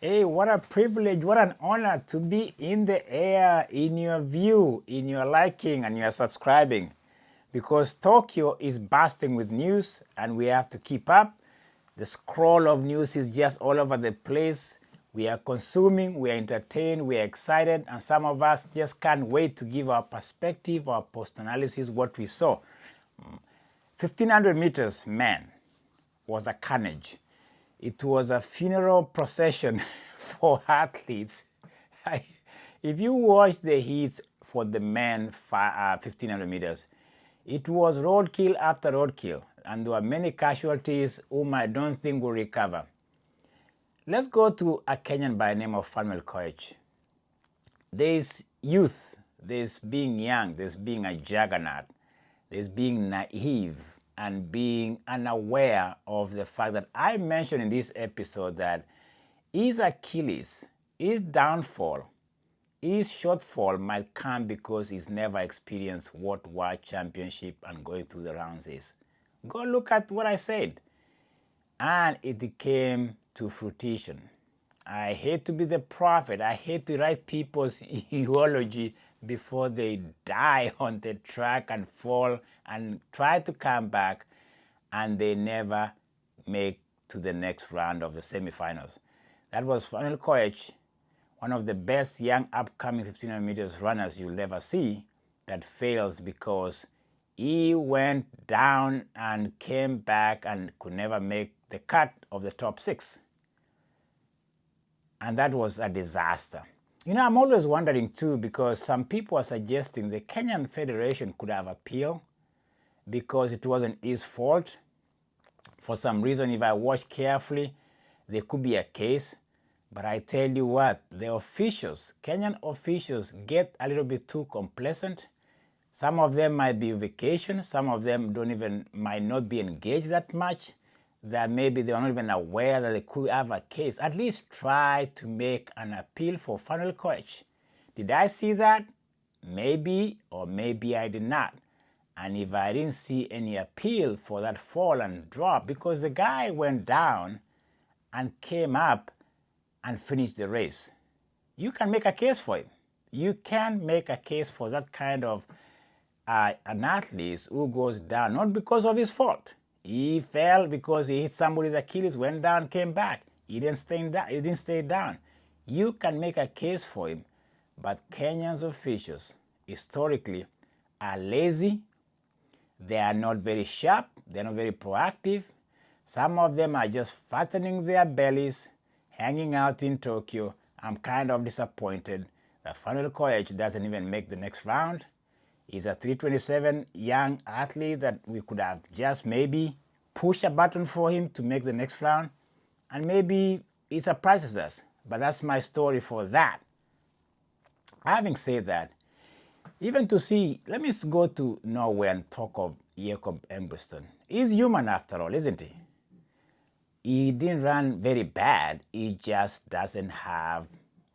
Hey, what a privilege, what an honor to be in the air, in your view, in your liking, and your subscribing. Because Tokyo is bursting with news and we have to keep up. The scroll of news is just all over the place. We are consuming, we are entertained, we are excited, and some of us just can't wait to give our perspective, our post-analysis, what we saw. 1,500 meters, man, was a carnage. It was a funeral procession for athletes. If you watch the heats for the men 1,500 meters, it was roadkill after roadkill, and there were many casualties whom I don't think will recover. Let's go to a Kenyan by the name of Samuel Koech. There's youth, there's being young, there's being a juggernaut, there's being naive, and being unaware of the fact that I mentioned in this episode that his Achilles, his downfall, his shortfall might come because he's never experienced what World Championship and going through the rounds is. Go look at what I said. And it came to fruition. I hate to be the prophet. I hate to write people's eulogy before they die on the track and fall and try to come back and they never make to the next round of the semifinals. That was Samuel Koech, one of the best young upcoming 1500 meters runners you'll ever see, that fails because he went down and came back and could never make the cut of the top 6. And that was a disaster. You know, I'm always wondering too, because some people are suggesting the Kenyan Federation could have appealed because it wasn't his fault. For some reason, if I watch carefully, there could be a case. But I tell you what, the officials, Kenyan officials, get a little bit too complacent. Some of them might be on vacation. Some of them might not be engaged that much. That maybe they are not even aware that they could have a case. At least try to make an appeal for Samuel Koech. Did I see that? Maybe, or maybe I did not. And if I didn't see any appeal for that fall and drop, because the guy went down and came up and finished the race, you can make a case for him. You can make a case for that kind of an athlete who goes down, not because of his fault. He fell because he hit somebody's Achilles, went down, came back. He didn't stay down. You can make a case for him, but Kenyan's officials historically are lazy. They are not very sharp. They're not very proactive. Some of them are just fattening their bellies, hanging out in Tokyo. I'm kind of disappointed that Samuel Koech doesn't even make the next round. He's a 327 young athlete that we could have just maybe pushed a button for him to make the next round, and maybe he surprises us. But that's my story for that. Having said that, even to see, let me go to Norway and talk of Jakob Ingebrigtsen. He's human after all, isn't he? He didn't run very bad. He just doesn't have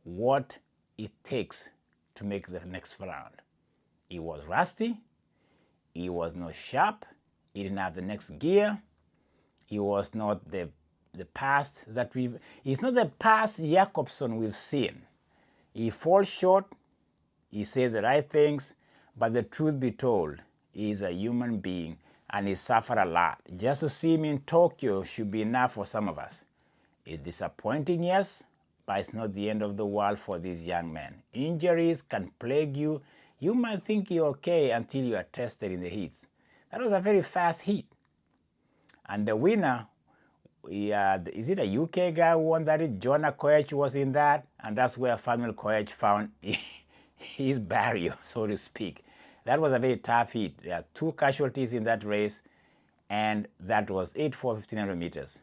what it takes to make the next round. He was rusty. He was not sharp. He didn't have the next gear. He was not the past that he's not the past Jakobsen we've seen. He falls short. He says the right things, but the truth be told, he is a human being and he suffered a lot. Just to see him in Tokyo should be enough for some of us. It's disappointing, yes, but it's not the end of the world for these young men. Injuries can plague you. You might think you're okay until you are tested in the heats. That was a very fast heat. And the winner, is it a UK guy who won that? Jonah Koech was in that, and that's where Samuel Koech found his barrier, so to speak. That was a very tough heat. There are 2 casualties in that race, and that was it for 1,500 meters.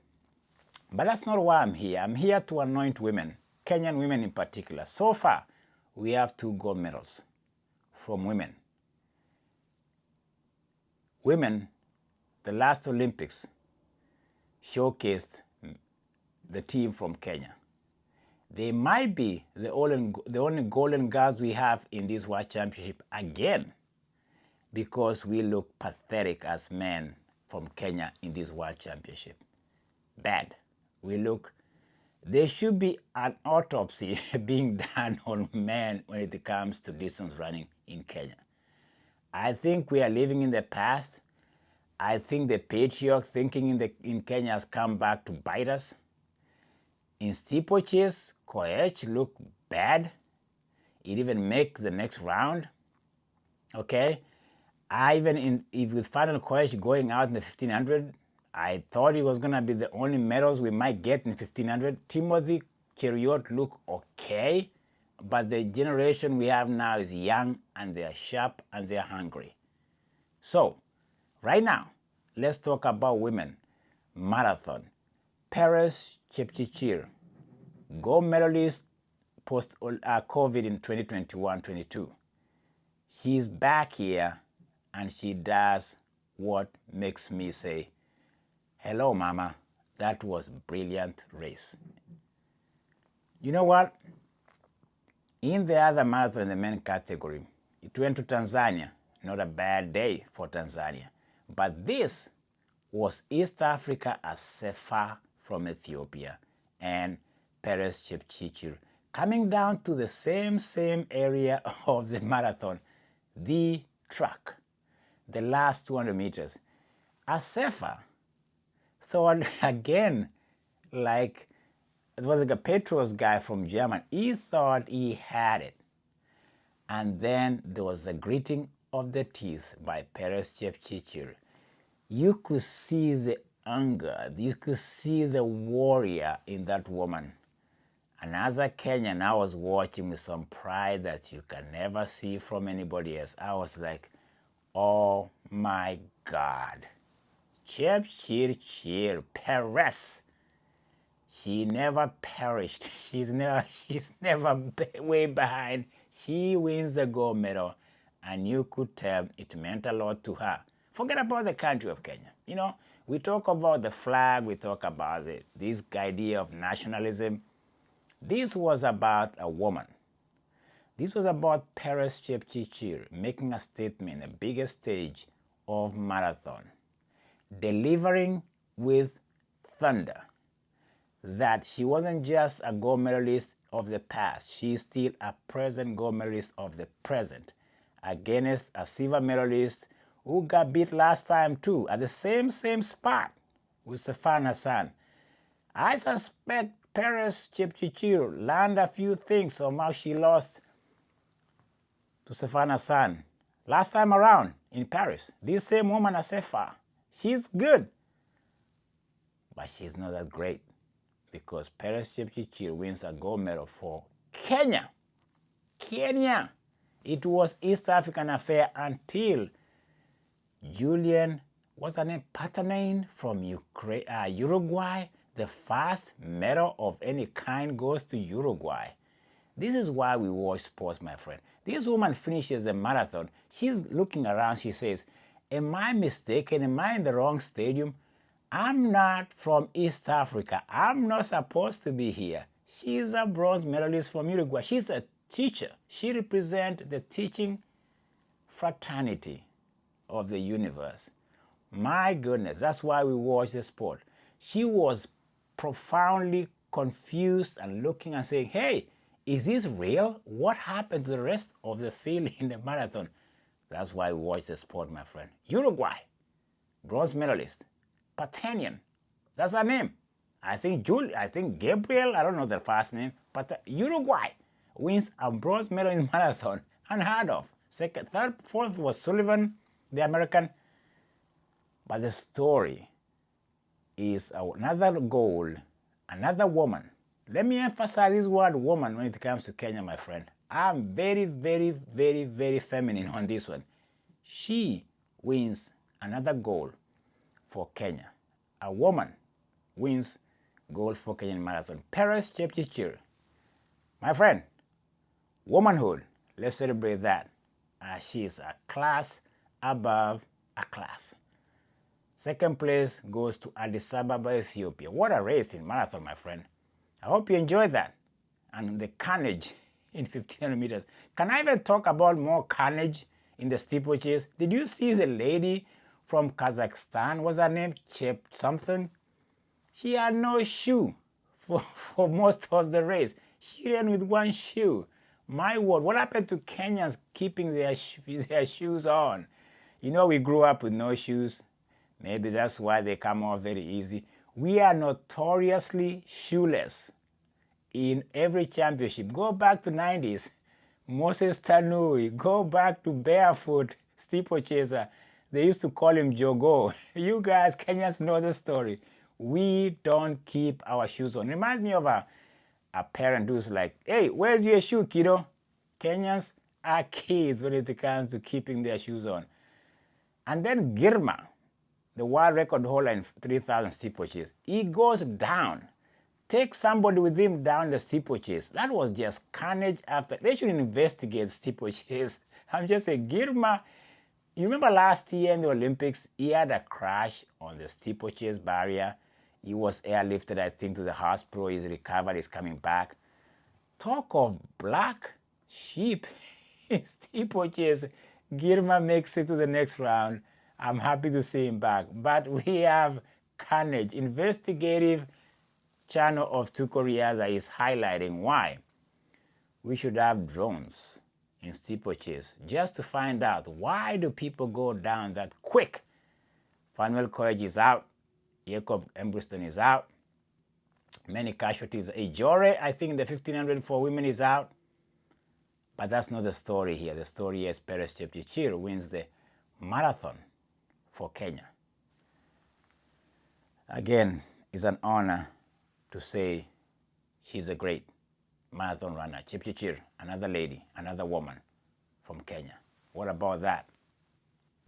But that's not why I'm here. I'm here to anoint women, Kenyan women in particular. So far, we have 2 gold medals from women. Women, the last Olympics, showcased the team from Kenya. They might be the only golden girls we have in this World Championship again, because we look pathetic as men from Kenya in this World Championship. Bad. We look There should be an autopsy being done on men when it comes to distance running in Kenya. I think we are living in the past. I think the patriarch thinking in Kenya has come back to bite us. In steeplechase, Koech looked bad. It even makes the next round. Okay, with final Koech going out in the 1500, I thought it was gonna be the only medals we might get in 1500. Timothy Cheruiyot looked okay, but the generation we have now is young and they're sharp and they're hungry. So, right now, let's talk about women. Marathon. Paris Jepchirchir, gold medalist post COVID in 2021-22. She's back here and she does what makes me say, hello, mama, that was a brilliant race. You know what? In the other marathon in the men category, it went to Tanzania. Not a bad day for Tanzania. But this was East Africa Assefa from Ethiopia and Paris Jepchirchir coming down to the same area of the marathon, the track, the last 200 meters. Assefa thought again, like it was like a Petros guy from Germany. He thought he had it. And then there was a gritting of the teeth by Paris Jepchirchir. You could see the anger, you could see the warrior in that woman. And as a Kenyan, I was watching with some pride that you can never see from anybody else. I was like, oh my God. Jepchirchir, Paris. She never perished. She's never way behind. She wins the gold medal. And you could tell it meant a lot to her. Forget about the country of Kenya. You know, we talk about the flag, we talk about this idea of nationalism. This was about a woman. This was about Paris Jepchirchir making a statement, the biggest stage of marathon, delivering with thunder that she wasn't just a gold medalist of the past, she's still a present gold medalist of the present against a silver medalist who got beat last time too at the same spot with Stéphane Hassan. I suspect Paris Jepchirchir learned a few things on how she lost to Stéphane Hassan last time around in Paris. This same woman, Assefa, she's good, but she's not that great because Paris Jepchirchir wins a gold medal for Kenya. Kenya. It was East African affair until Julian, what's her name? Parternain from Uruguay. The first medal of any kind goes to Uruguay. This is why we watch sports, my friend. This woman finishes the marathon. She's looking around. She says, am I mistaken? Am I in the wrong stadium? I'm not from East Africa. I'm not supposed to be here. She's a bronze medalist from Uruguay. She's a teacher. She represents the teaching fraternity of the universe. My goodness, that's why we watch the sport. She was profoundly confused and looking and saying, hey, is this real? What happened to the rest of the field in the marathon? That's why we watch the sport, my friend. Uruguay, bronze medalist. Parternain, that's her name. I think Gabriel, I don't know the first name, but Uruguay wins a bronze medal in marathon. Unheard of. Second, third, fourth was Sullivan, the American. But the story is another goal, another woman. Let me emphasize this word woman when it comes to Kenya, my friend. I'm very, very, very, very feminine on this one. She wins another goal for Kenya. A woman wins gold for Kenyan marathon. Paris Jepchirchir. My friend, womanhood, let's celebrate that. She is a class above a class. Second place goes to Addis Ababa, Ethiopia. What a race in marathon, my friend. I hope you enjoyed that. And the carnage in 1500 meters. Can I even talk about more carnage in the steeplechase? Did you see the lady from Kazakhstan? What's her name? Chep something? She had no shoe for most of the race. She ran with one shoe. My word, what happened to Kenyans keeping their shoes on? You know, we grew up with no shoes. Maybe that's why they come off very easy. We are notoriously shoeless in every championship. Go back to 90s. Moses Tanui. Go back to barefoot steeplechaser. They used to call him Jogo. You guys, Kenyans know the story. We don't keep our shoes on. Reminds me of a parent who's like, hey, where's your shoe, kiddo? Kenyans are kids when it comes to keeping their shoes on. And then Girma, the world record holder in 3,000 steeplechase, he goes down. Take somebody with him down the steeplechase. That was just carnage after. They should investigate steeplechase. I'm just saying, Girma, you remember last year in the Olympics, he had a crash on the steeplechase barrier. He was airlifted, I think, to the hospital. He's recovered, he's coming back. Talk of black sheep in steeplechase. Girma makes it to the next round. I'm happy to see him back. But we have carnage. Investigative channel of Tukoria that is highlighting why we should have drones in steeplechase just to find out why do people go down that quick. Fanuel Koech is out. Jacob Embriston is out. Many casualties. Ejore, I think the 1500 for women is out. But that's not the story here. The story is Perez Jepchirchir wins the marathon for Kenya. Again, it's an honor to say she's a great marathon runner. Jepchirchir, another lady, another woman from Kenya. What about that?